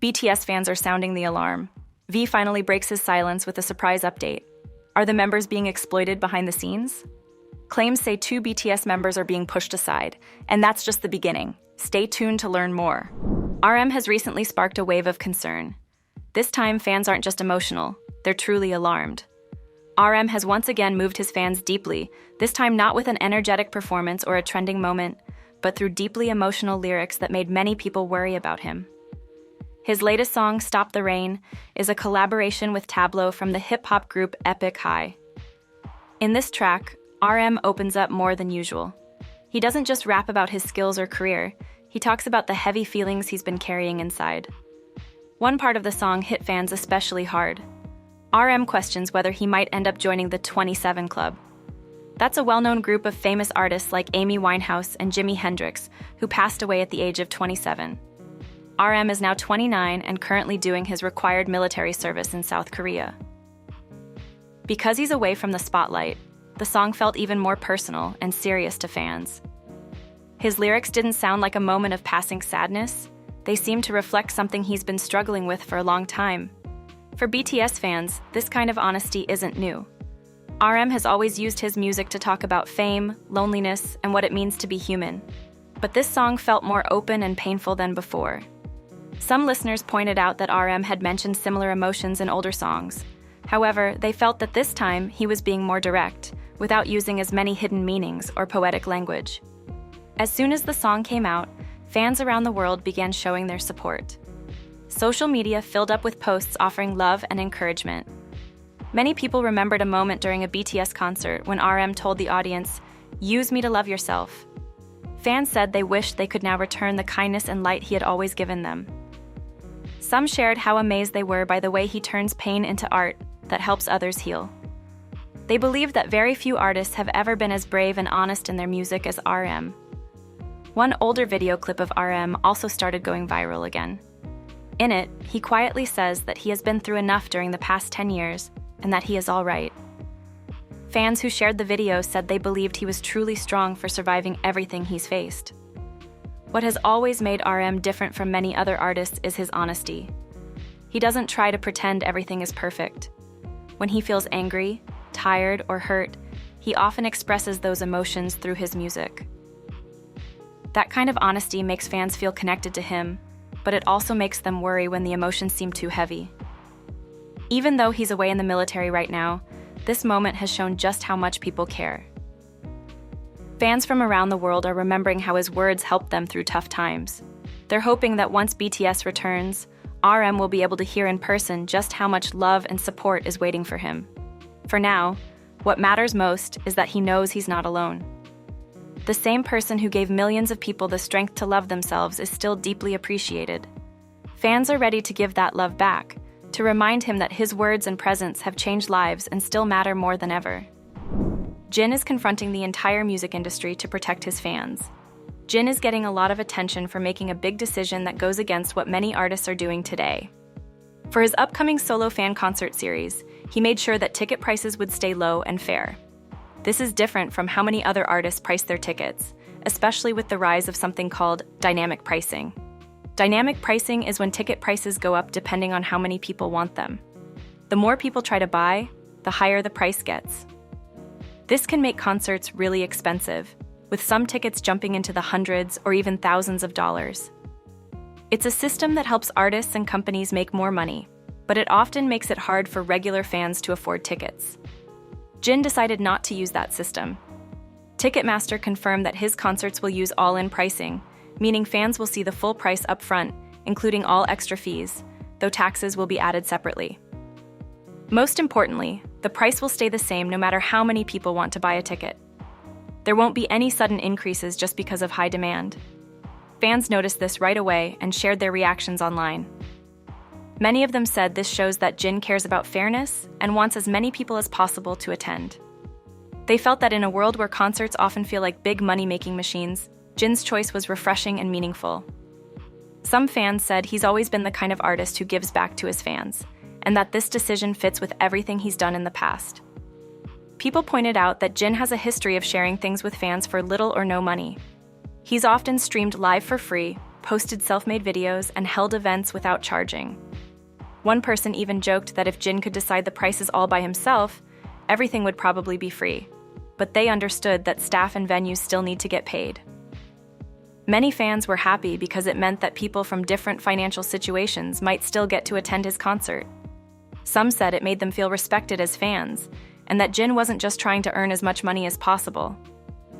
BTS fans are sounding the alarm. V finally breaks his silence with a surprise update. Are the members being exploited behind the scenes? Claims say 2 BTS members are being pushed aside, and that's just the beginning. Stay tuned to learn more. RM has recently sparked a wave of concern. This time, fans aren't just emotional, they're truly alarmed. RM has once again moved his fans deeply, this time not with an energetic performance or a trending moment, but through deeply emotional lyrics that made many people worry about him. His latest song, Stop the Rain, is a collaboration with Tableau from the hip-hop group Epic High. In this track, RM opens up more than usual. He doesn't just rap about his skills or career, he talks about the heavy feelings he's been carrying inside. One part of the song hit fans especially hard. RM questions whether he might end up joining the 27 Club. That's a well-known group of famous artists like Amy Winehouse and Jimi Hendrix, who passed away at the age of 27. RM is now 29 and currently doing his required military service in South Korea. Because he's away from the spotlight, the song felt even more personal and serious to fans. His lyrics didn't sound like a moment of passing sadness. They seemed to reflect something he's been struggling with for a long time. For BTS fans, this kind of honesty isn't new. RM has always used his music to talk about fame, loneliness, and what it means to be human. But this song felt more open and painful than before. Some listeners pointed out that RM had mentioned similar emotions in older songs. However, they felt that this time he was being more direct, without using as many hidden meanings or poetic language. As soon as the song came out, fans around the world began showing their support. Social media filled up with posts offering love and encouragement. Many people remembered a moment during a BTS concert when RM told the audience, "Use me to love yourself." Fans said they wished they could now return the kindness and light he had always given them. Some shared how amazed they were by the way he turns pain into art that helps others heal. They believed that very few artists have ever been as brave and honest in their music as RM. One older video clip of RM also started going viral again. In it, he quietly says that he has been through enough during the past 10 years and that he is all right. Fans who shared the video said they believed he was truly strong for surviving everything he's faced. What has always made RM different from many other artists is his honesty. He doesn't try to pretend everything is perfect. When he feels angry, tired, or hurt, he often expresses those emotions through his music. That kind of honesty makes fans feel connected to him, but it also makes them worry when the emotions seem too heavy. Even though he's away in the military right now, this moment has shown just how much people care. Fans from around the world are remembering how his words helped them through tough times. They're hoping that once BTS returns, RM will be able to hear in person just how much love and support is waiting for him. For now, what matters most is that he knows he's not alone. The same person who gave millions of people the strength to love themselves is still deeply appreciated. Fans are ready to give that love back, to remind him that his words and presence have changed lives and still matter more than ever. Jin is confronting the entire music industry to protect his fans. Jin is getting a lot of attention for making a big decision that goes against what many artists are doing today. For his upcoming solo fan concert series, he made sure that ticket prices would stay low and fair. This is different from how many other artists price their tickets, especially with the rise of something called dynamic pricing. Dynamic pricing is when ticket prices go up depending on how many people want them. The more people try to buy, the higher the price gets. This can make concerts really expensive, with some tickets jumping into the hundreds or even thousands of dollars. It's a system that helps artists and companies make more money, but it often makes it hard for regular fans to afford tickets. Jin decided not to use that system. Ticketmaster confirmed that his concerts will use all-in pricing, meaning fans will see the full price up front, including all extra fees, though taxes will be added separately. Most importantly, the price will stay the same no matter how many people want to buy a ticket. There won't be any sudden increases just because of high demand. Fans noticed this right away and shared their reactions online. Many of them said this shows that Jin cares about fairness and wants as many people as possible to attend. They felt that in a world where concerts often feel like big money-making machines, Jin's choice was refreshing and meaningful. Some fans said he's always been the kind of artist who gives back to his fans, and that this decision fits with everything he's done in the past. People pointed out that Jin has a history of sharing things with fans for little or no money. He's often streamed live for free, posted self-made videos, and held events without charging. One person even joked that if Jin could decide the prices all by himself, everything would probably be free. But they understood that staff and venues still need to get paid. Many fans were happy because it meant that people from different financial situations might still get to attend his concert. Some said it made them feel respected as fans, and that Jin wasn't just trying to earn as much money as possible.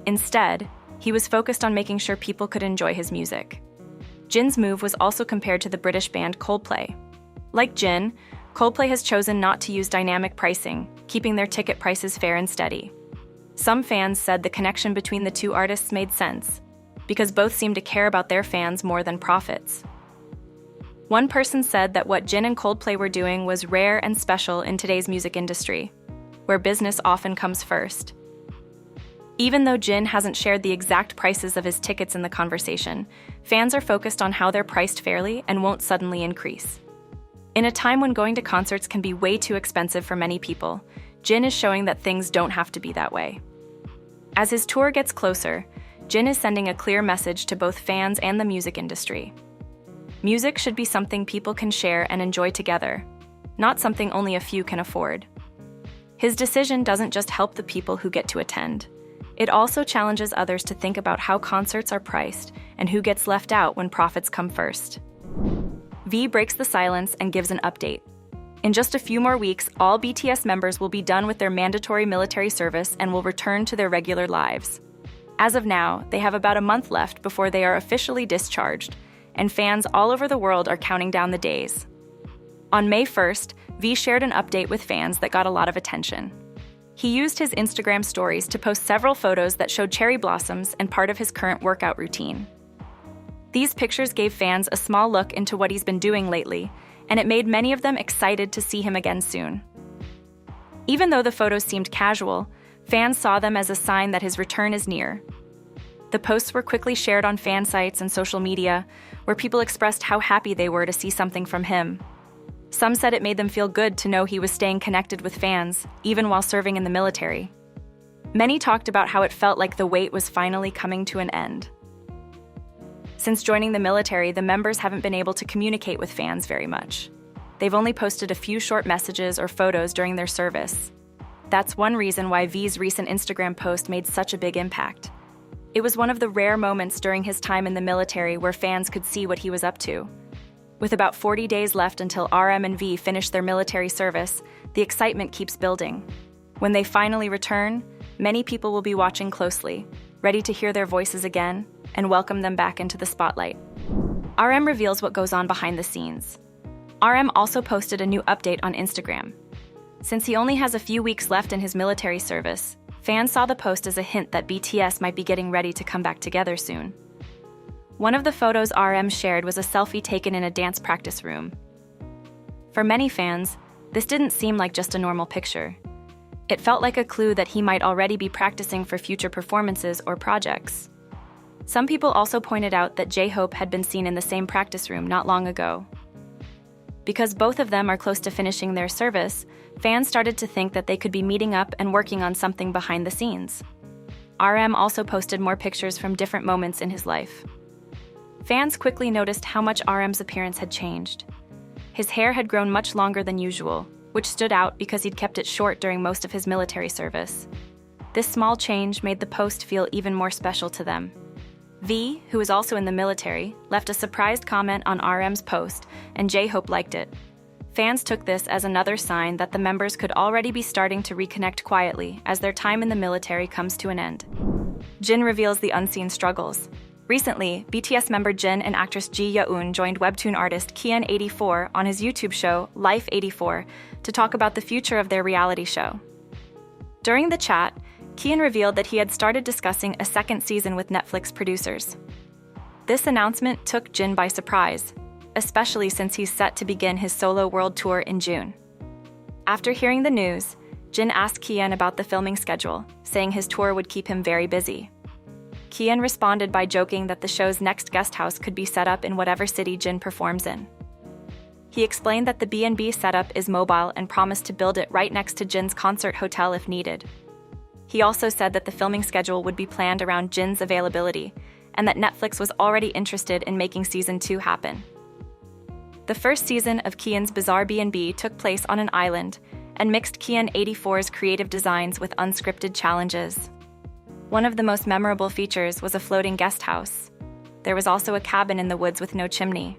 Instead, he was focused on making sure people could enjoy his music. Jin's move was also compared to the British band Coldplay. Like Jin, Coldplay has chosen not to use dynamic pricing, keeping their ticket prices fair and steady. Some fans said the connection between the two artists made sense, because both seemed to care about their fans more than profits. One person said that what Jin and Coldplay were doing was rare and special in today's music industry, where business often comes first. Even though Jin hasn't shared the exact prices of his tickets in the conversation, fans are focused on how they're priced fairly and won't suddenly increase. In a time when going to concerts can be way too expensive for many people, Jin is showing that things don't have to be that way. As his tour gets closer, Jin is sending a clear message to both fans and the music industry. Music should be something people can share and enjoy together, not something only a few can afford. His decision doesn't just help the people who get to attend. It also challenges others to think about how concerts are priced and who gets left out when profits come first. V breaks the silence and gives an update. In just a few more weeks, all BTS members will be done with their mandatory military service and will return to their regular lives. As of now, they have about a month left before they are officially discharged, and fans all over the world are counting down the days. On May 1st, V shared an update with fans that got a lot of attention. He used his Instagram stories to post several photos that showed cherry blossoms and part of his current workout routine. These pictures gave fans a small look into what he's been doing lately, and it made many of them excited to see him again soon. Even though the photos seemed casual, fans saw them as a sign that his return is near. The posts were quickly shared on fan sites and social media, where people expressed how happy they were to see something from him. Some said it made them feel good to know he was staying connected with fans, even while serving in the military. Many talked about how it felt like the wait was finally coming to an end. Since joining the military, the members haven't been able to communicate with fans very much. They've only posted a few short messages or photos during their service. That's one reason why V's recent Instagram post made such a big impact. It was one of the rare moments during his time in the military where fans could see what he was up to. With about 40 days left until RM and V finish their military service, the excitement keeps building. When they finally return, many people will be watching closely, ready to hear their voices again and welcome them back into the spotlight. RM reveals what goes on behind the scenes. RM also posted a new update on Instagram. Since he only has a few weeks left in his military service, fans saw the post as a hint that BTS might be getting ready to come back together soon. One of the photos RM shared was a selfie taken in a dance practice room. For many fans, this didn't seem like just a normal picture. It felt like a clue that he might already be practicing for future performances or projects. Some people also pointed out that J-Hope had been seen in the same practice room not long ago. Because both of them are close to finishing their service, fans started to think that they could be meeting up and working on something behind the scenes. RM also posted more pictures from different moments in his life. Fans quickly noticed how much RM's appearance had changed. His hair had grown much longer than usual, which stood out because he'd kept it short during most of his military service. This small change made the post feel even more special to them. V, who is also in the military, left a surprised comment on RM's post, and J-Hope liked it. Fans took this as another sign that the members could already be starting to reconnect quietly as their time in the military comes to an end. Jin reveals the unseen struggles. Recently, BTS member Jin and actress Ji Yeon joined webtoon artist Kian84 on his YouTube show, Life 84, to talk about the future of their reality show. During the chat, Kian revealed that he had started discussing a second season with Netflix producers. This announcement took Jin by surprise, especially since he's set to begin his solo world tour in June. After hearing the news, Jin asked Kian about the filming schedule, saying his tour would keep him very busy. Kian responded by joking that the show's next guest house could be set up in whatever city Jin performs in. He explained that the B&B setup is mobile and promised to build it right next to Jin's concert hotel if needed. He also said that the filming schedule would be planned around Jin's availability, and that Netflix was already interested in making Season 2 happen. The first season of Kian's Bizarre B&B took place on an island and mixed Kian 84's creative designs with unscripted challenges. One of the most memorable features was a floating guest house. There was also a cabin in the woods with no chimney.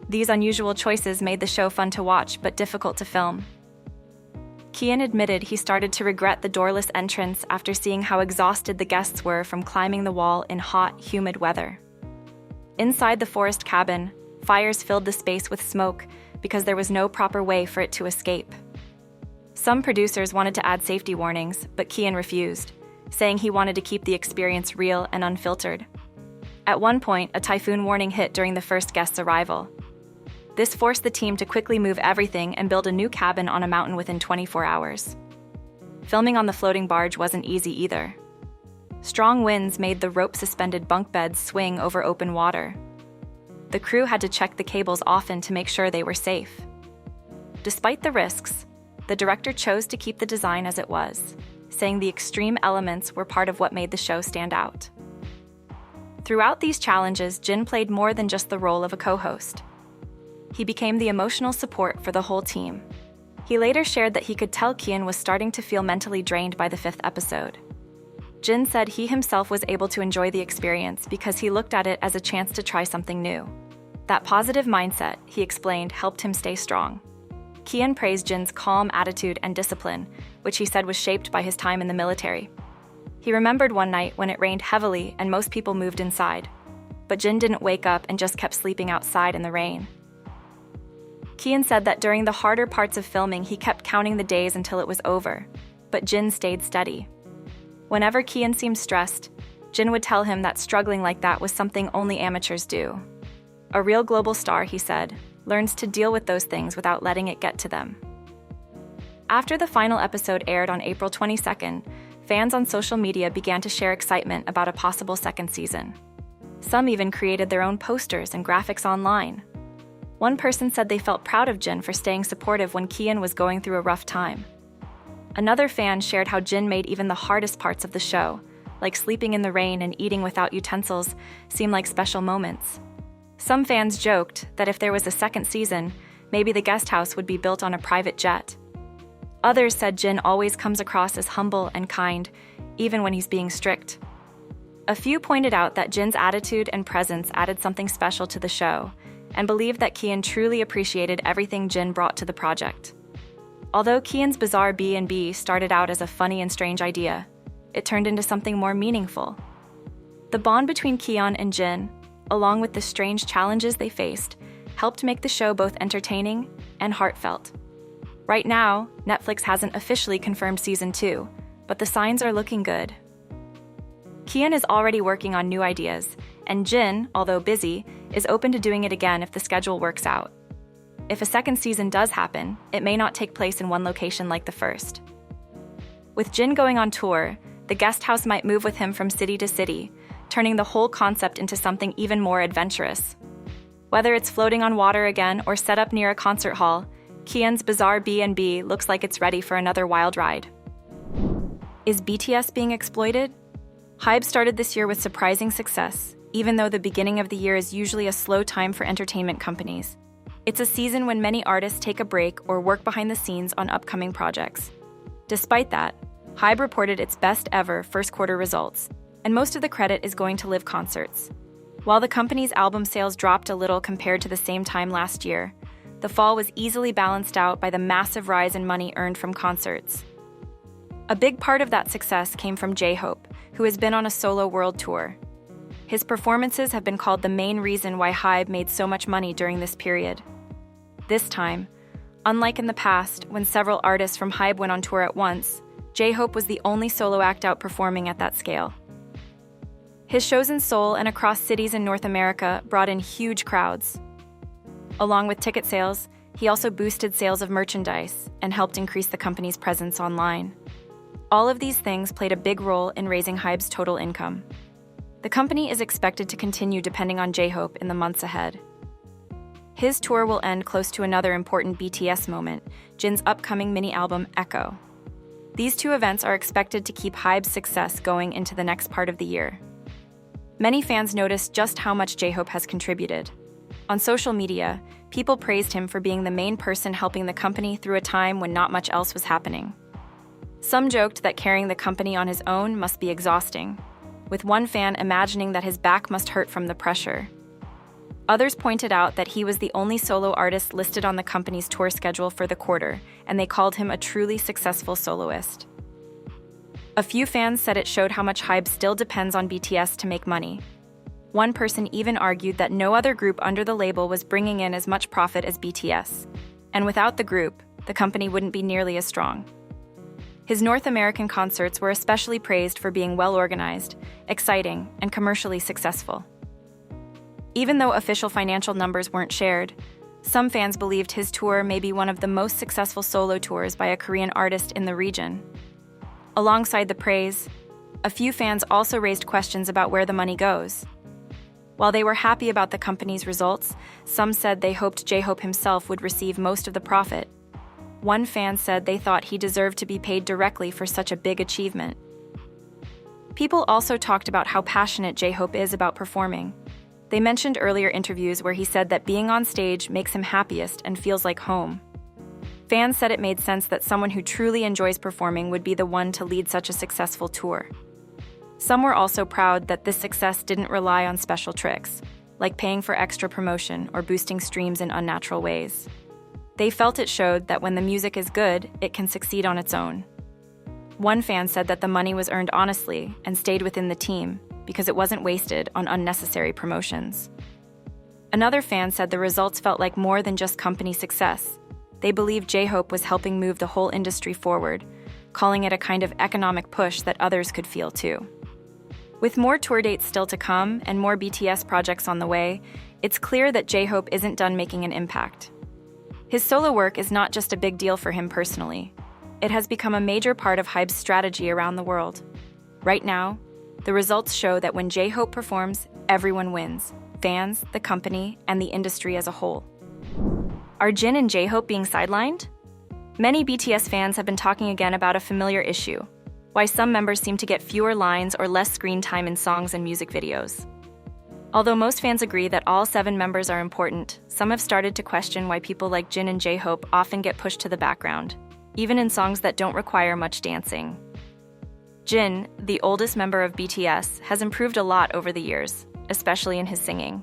These unusual choices made the show fun to watch but difficult to film. Kian admitted he started to regret the doorless entrance after seeing how exhausted the guests were from climbing the wall in hot, humid weather. Inside the forest cabin, fires filled the space with smoke because there was no proper way for it to escape. Some producers wanted to add safety warnings, but Kian refused, saying he wanted to keep the experience real and unfiltered. At one point, a typhoon warning hit during the first guest's arrival. This forced the team to quickly move everything and build a new cabin on a mountain within 24 hours. Filming on the floating barge wasn't easy either. Strong winds made the rope-suspended bunk beds swing over open water. The crew had to check the cables often to make sure they were safe. Despite the risks, the director chose to keep the design as it was, saying the extreme elements were part of what made the show stand out. Throughout these challenges, Jin played more than just the role of a co-host. He became the emotional support for the whole team. He later shared that he could tell Kian was starting to feel mentally drained by the 5th episode. Jin said he himself was able to enjoy the experience because he looked at it as a chance to try something new. That positive mindset, he explained, helped him stay strong. Kian praised Jin's calm attitude and discipline, which he said was shaped by his time in the military. He remembered one night when it rained heavily and most people moved inside. But Jin didn't wake up and just kept sleeping outside in the rain. Kian said that during the harder parts of filming, he kept counting the days until it was over, but Jin stayed steady. Whenever Kian seemed stressed, Jin would tell him that struggling like that was something only amateurs do. A real global star, he said, learns to deal with those things without letting it get to them. After the final episode aired on April 22nd, fans on social media began to share excitement about a possible second season. Some even created their own posters and graphics online. One person said they felt proud of Jin for staying supportive when Kian was going through a rough time. Another fan shared how Jin made even the hardest parts of the show, like sleeping in the rain and eating without utensils, seem like special moments. Some fans joked that if there was a second season, maybe the guest house would be built on a private jet. Others said Jin always comes across as humble and kind, even when he's being strict. A few pointed out that Jin's attitude and presence added something special to the show, and believed that Kian truly appreciated everything Jin brought to the project. Although Kian's Bizarre B&B started out as a funny and strange idea, it turned into something more meaningful. The bond between Kian and Jin, along with the strange challenges they faced, helped make the show both entertaining and heartfelt. Right now, Netflix hasn't officially confirmed Season 2, but the signs are looking good. Kian is already working on new ideas, and Jin, although busy, is open to doing it again if the schedule works out. If a second season does happen, it may not take place in one location like the first. With Jin going on tour, the guest house might move with him from city to city, turning the whole concept into something even more adventurous. Whether it's floating on water again or set up near a concert hall, Kian's Bizarre B&B looks like it's ready for another wild ride. Is BTS being exploited? HYBE started this year with surprising success, even though the beginning of the year is usually a slow time for entertainment companies. It's a season when many artists take a break or work behind the scenes on upcoming projects. Despite that, HYBE reported its best ever first quarter results, and most of the credit is going to live concerts. While the company's album sales dropped a little compared to the same time last year, the fall was easily balanced out by the massive rise in money earned from concerts. A big part of that success came from J-Hope, who has been on a solo world tour. His performances have been called the main reason why HYBE made so much money during this period. This time, unlike in the past when several artists from HYBE went on tour at once, J-Hope was the only solo act out performing at that scale. His shows in Seoul and across cities in North America brought in huge crowds. Along with ticket sales, he also boosted sales of merchandise and helped increase the company's presence online. All of these things played a big role in raising HYBE's total income. The company is expected to continue depending on J-Hope in the months ahead. His tour will end close to another important BTS moment, Jin's upcoming mini-album Echo. These two events are expected to keep HYBE's success going into the next part of the year. Many fans noticed just how much J-Hope has contributed. On social media, people praised him for being the main person helping the company through a time when not much else was happening. Some joked that carrying the company on his own must be exhausting, with one fan imagining that his back must hurt from the pressure. Others pointed out that he was the only solo artist listed on the company's tour schedule for the quarter, and they called him a truly successful soloist. A few fans said it showed how much HYBE still depends on BTS to make money. One person even argued that no other group under the label was bringing in as much profit as BTS, and without the group, the company wouldn't be nearly as strong. His North American concerts were especially praised for being well-organized, exciting, and commercially successful. Even though official financial numbers weren't shared, some fans believed his tour may be one of the most successful solo tours by a Korean artist in the region. Alongside the praise, a few fans also raised questions about where the money goes. While they were happy about the company's results, some said they hoped J-Hope himself would receive most of the profit. One fan said they thought he deserved to be paid directly for such a big achievement. People also talked about how passionate J-Hope is about performing. They mentioned earlier interviews where he said that being on stage makes him happiest and feels like home. Fans said it made sense that someone who truly enjoys performing would be the one to lead such a successful tour. Some were also proud that this success didn't rely on special tricks, like paying for extra promotion or boosting streams in unnatural ways. They felt it showed that when the music is good, it can succeed on its own. One fan said that the money was earned honestly and stayed within the team, because it wasn't wasted on unnecessary promotions. Another fan said the results felt like more than just company success. They believed J-Hope was helping move the whole industry forward, calling it a kind of economic push that others could feel too. With more tour dates still to come and more BTS projects on the way, it's clear that J-Hope isn't done making an impact. His solo work is not just a big deal for him personally. It has become a major part of HYBE's strategy around the world. Right now, the results show that when J-Hope performs, everyone wins: fans, the company, and the industry as a whole. Are Jin and J-Hope being sidelined? Many BTS fans have been talking again about a familiar issue: why some members seem to get fewer lines or less screen time in songs and music videos. Although most fans agree that all 7 members are important, some have started to question why people like Jin and J-Hope often get pushed to the background, even in songs that don't require much dancing. Jin, the oldest member of BTS, has improved a lot over the years, especially in his singing.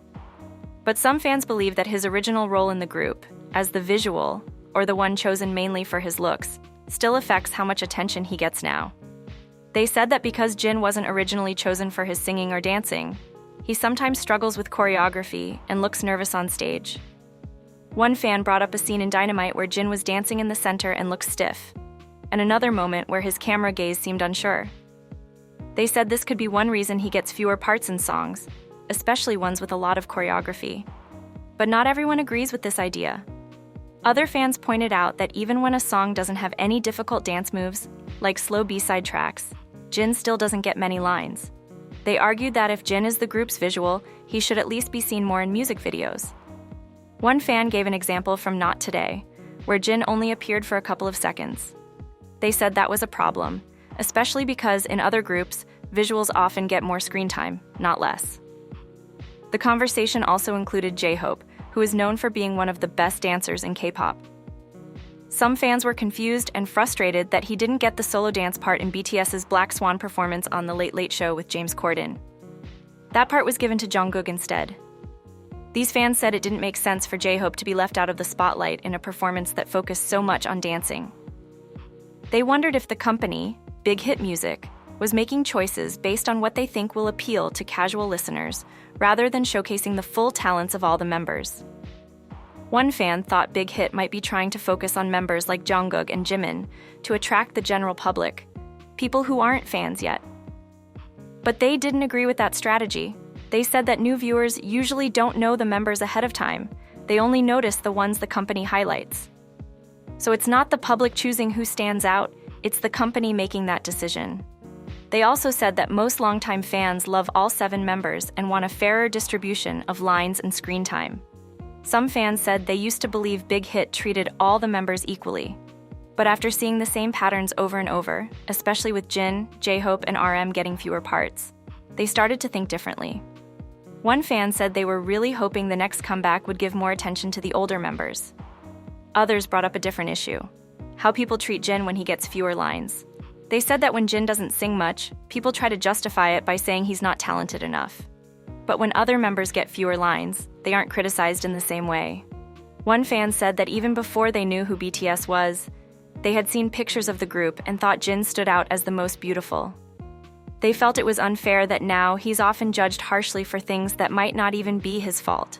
But some fans believe that his original role in the group, as the visual, or the one chosen mainly for his looks, still affects how much attention he gets now. They said that because Jin wasn't originally chosen for his singing or dancing, he sometimes struggles with choreography and looks nervous on stage. One fan brought up a scene in Dynamite where Jin was dancing in the center and looked stiff, and another moment where his camera gaze seemed unsure. They said this could be one reason he gets fewer parts in songs, especially ones with a lot of choreography. But not everyone agrees with this idea. Other fans pointed out that even when a song doesn't have any difficult dance moves, like slow B-side tracks, Jin still doesn't get many lines. They argued that if Jin is the group's visual, he should at least be seen more in music videos. One fan gave an example from Not Today, where Jin only appeared for a couple of seconds. They said that was a problem, especially because in other groups, visuals often get more screen time, not less. The conversation also included J-Hope, who is known for being one of the best dancers in K-pop. Some fans were confused and frustrated that he didn't get the solo dance part in BTS's Black Swan performance on The Late Late Show with James Corden. That part was given to Jungkook instead. These fans said it didn't make sense for J-Hope to be left out of the spotlight in a performance that focused so much on dancing. They wondered if the company, Big Hit Music, was making choices based on what they think will appeal to casual listeners, rather than showcasing the full talents of all the members. One fan thought Big Hit might be trying to focus on members like Jungkook and Jimin to attract the general public, people who aren't fans yet. But they didn't agree with that strategy. They said that new viewers usually don't know the members ahead of time. They only notice the ones the company highlights. So it's not the public choosing who stands out, it's the company making that decision. They also said that most longtime fans love all 7 members and want a fairer distribution of lines and screen time. Some fans said they used to believe Big Hit treated all the members equally. But after seeing the same patterns over and over, especially with Jin, J-Hope, and RM getting fewer parts, they started to think differently. One fan said they were really hoping the next comeback would give more attention to the older members. Others brought up a different issue: how people treat Jin when he gets fewer lines. They said that when Jin doesn't sing much, people try to justify it by saying he's not talented enough. But when other members get fewer lines, they aren't criticized in the same way. One fan said that even before they knew who BTS was, they had seen pictures of the group and thought Jin stood out as the most beautiful. They felt it was unfair that now he's often judged harshly for things that might not even be his fault.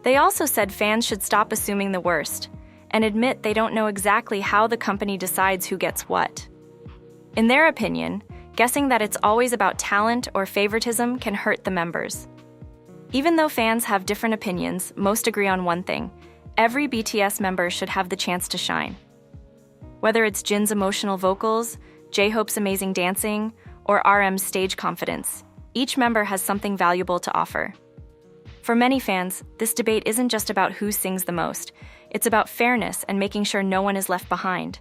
They also said fans should stop assuming the worst and admit they don't know exactly how the company decides who gets what. In their opinion, guessing that it's always about talent or favoritism can hurt the members. Even though fans have different opinions, most agree on one thing: every BTS member should have the chance to shine. Whether it's Jin's emotional vocals, J-Hope's amazing dancing, or RM's stage confidence, each member has something valuable to offer. For many fans, this debate isn't just about who sings the most, it's about fairness and making sure no one is left behind.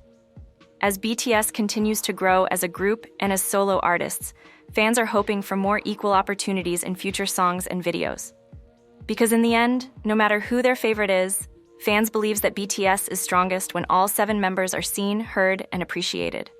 As BTS continues to grow as a group and as solo artists, fans are hoping for more equal opportunities in future songs and videos. Because in the end, no matter who their favorite is, fans believe that BTS is strongest when all 7 members are seen, heard, and appreciated.